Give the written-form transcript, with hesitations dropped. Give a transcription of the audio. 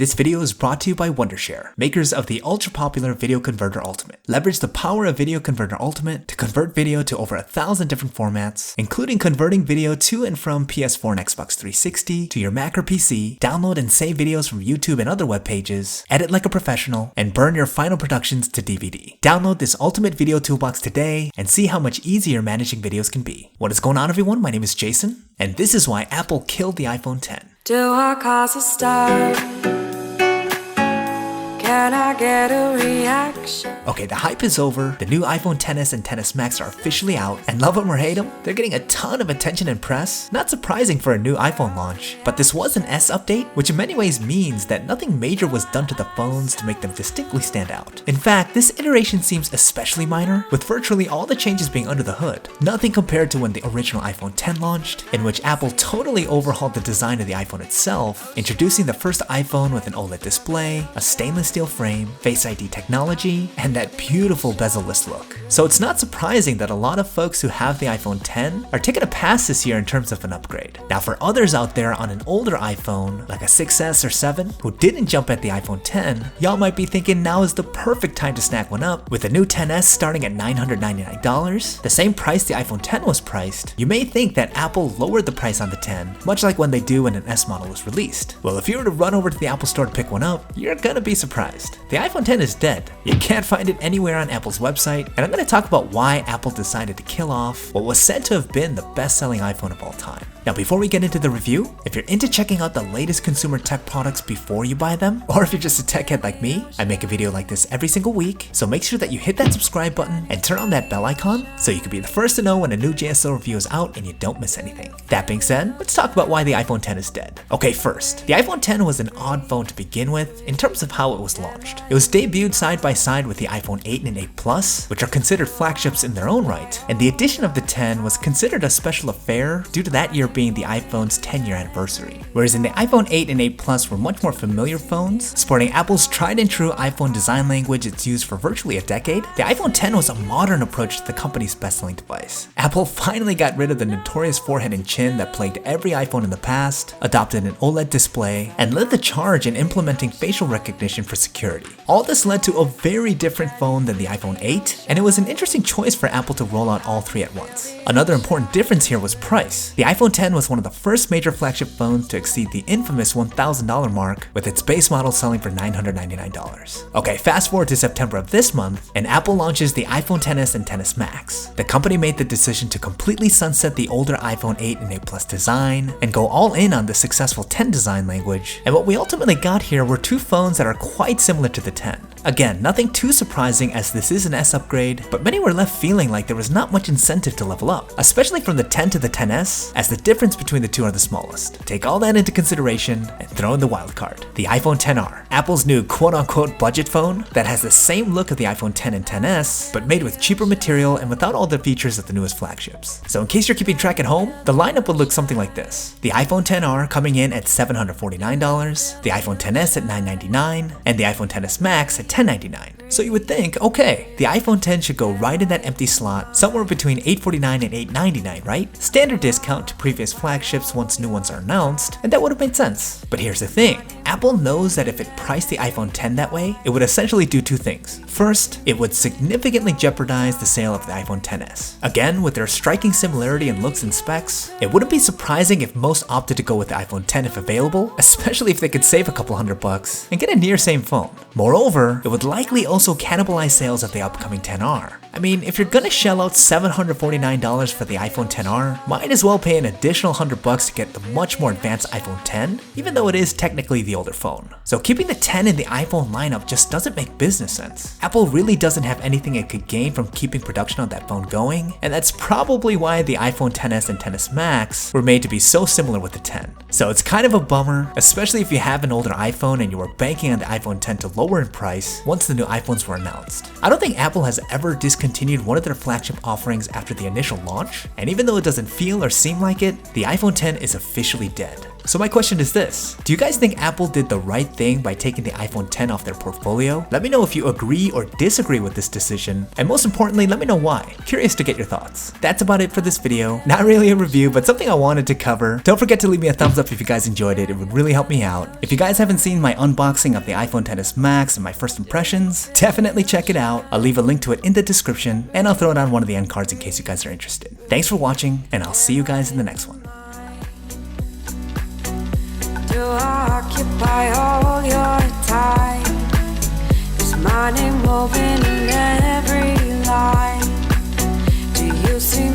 This video is brought to you by Wondershare, makers of the ultra-popular Video Converter Ultimate. Leverage the power of Video Converter Ultimate to convert video to over 1,000 different formats, including converting video to and from PS4 and Xbox 360 to your Mac or PC, download and save videos from YouTube and other web pages, edit like a professional, and burn your final productions to DVD. Download this ultimate video toolbox today and see how much easier managing videos can be. What is going on, everyone? My name is Jason, and this is why Apple killed the iPhone 10. Do I cause a start? Can I get a reaction? Okay, the hype is over, the new iPhone XS and XS Max are officially out, and love them or hate them, they're getting a ton of attention and press. Not surprising for a new iPhone launch, but this was an S update, which in many ways means that nothing major was done to the phones to make them distinctly stand out. In fact, this iteration seems especially minor, with virtually all the changes being under the hood. Nothing compared to when the original iPhone X launched, in which Apple totally overhauled the design of the iPhone itself, introducing the first iPhone with an OLED display, a stainless steel frame, Face ID technology, and that beautiful bezel-less look. So it's not surprising that a lot of folks who have the iPhone X are taking a pass this year in terms of an upgrade. Now for others out there on an older iPhone, like a 6S or 7, who didn't jump at the iPhone X, y'all might be thinking now is the perfect time to snag one up. With the new XS starting at $999, the same price the iPhone X was priced, you may think that Apple lowered the price on the X, much like when they do when an S model is released. Well, if you were to run over to the Apple Store to pick one up, you're gonna be surprised. The iPhone X is dead. You can't find it anywhere on Apple's website, and I'm going to talk about why Apple decided to kill off what was said to have been the best-selling iPhone of all time. Now before we get into the review, if you're into checking out the latest consumer tech products before you buy them, or if you're just a tech head like me, I make a video like this every single week, so make sure that you hit that subscribe button and turn on that bell icon so you can be the first to know when a new JSL review is out and you don't miss anything. That being said, let's talk about why the iPhone X is dead. Okay, first, the iPhone X was an odd phone to begin with in terms of how it was launched. It was debuted side by side with the iPhone 8 and 8 Plus, which are considered flagships in their own right, and the addition of the X was considered a special affair due to that year being the iPhone's 10-year anniversary. Whereas in the iPhone 8 and 8 Plus were much more familiar phones, sporting Apple's tried and true iPhone design language it's used for virtually a decade, the iPhone X was a modern approach to the company's best-selling device. Apple finally got rid of the notorious forehead and chin that plagued every iPhone in the past, adopted an OLED display, and led the charge in implementing facial recognition for security. All this led to a very different phone than the iPhone 8, and it was an interesting choice for Apple to roll out all three at once. Another important difference here was price. The iPhone X was one of the first major flagship phones to exceed the infamous $1,000 mark, with its base model selling for $999. Okay, fast forward to September of this month, and Apple launches the iPhone XS and XS Max. The company made the decision to completely sunset the older iPhone 8 and 8 Plus design, and go all in on the successful X design language, and what we ultimately got here were two phones that are quite similar to the X. Again, nothing too surprising as this is an S upgrade, but many were left feeling like there was not much incentive to level up, especially from the X to the XS, as the difference between the two are the smallest. Take all that into consideration and throw in the wild card, the iPhone XR, Apple's new quote-unquote budget phone that has the same look of the iPhone X and XS, but made with cheaper material and without all the features of the newest flagships. So in case you're keeping track at home, the lineup would look something like this. The iPhone XR coming in at $749, the iPhone XS at $999, and the iPhone XS Max at $1099. So you would think, okay, the iPhone X should go right in that empty slot, somewhere between $849 and $899, right? Standard discount to previous flagships once new ones are announced, and that would have made sense. But here's the thing, Apple knows that if it priced the iPhone X that way, it would essentially do two things. First, it would significantly jeopardize the sale of the iPhone XS. Again, with their striking similarity in looks and specs, it wouldn't be surprising if most opted to go with the iPhone X if available, especially if they could save a couple $100 and get a near same phone. Moreover, it would likely also cannibalize sales of the upcoming XR. I mean, if you're gonna shell out $749 for the iPhone XR, might as well pay an additional $100 to get the much more advanced iPhone X, even though it is technically the older phone. So keeping the X in the iPhone lineup just doesn't make business sense. Apple really doesn't have anything it could gain from keeping production on that phone going, and that's probably why the iPhone XS and XS Max were made to be so similar with the X. So it's kind of a bummer, especially if you have an older iPhone and you were banking on the iPhone X to lower in price once the new iPhones were announced. I don't think Apple has ever discontinued one of their flagship offerings after the initial launch, and even though it doesn't feel or seem like it, the iPhone X is officially dead. So my question is this: do you guys think Apple did the right thing by taking the iPhone X off their portfolio? Let me know if you agree or disagree with this decision, and most importantly, let me know why. Curious to get your thoughts. That's about it for this video. Not really a review, but something I wanted to cover. Don't forget to leave me a thumbs up if you guys enjoyed it. It would really help me out. If you guys haven't seen my unboxing of the iPhone XS Max and my first impressions, definitely check it out. I'll leave a link to it in the description, and I'll throw it on one of the end cards in case you guys are interested. Thanks for watching, and I'll see you guys in the next one. Do I occupy all your time? Is my name woven in every line? Do you see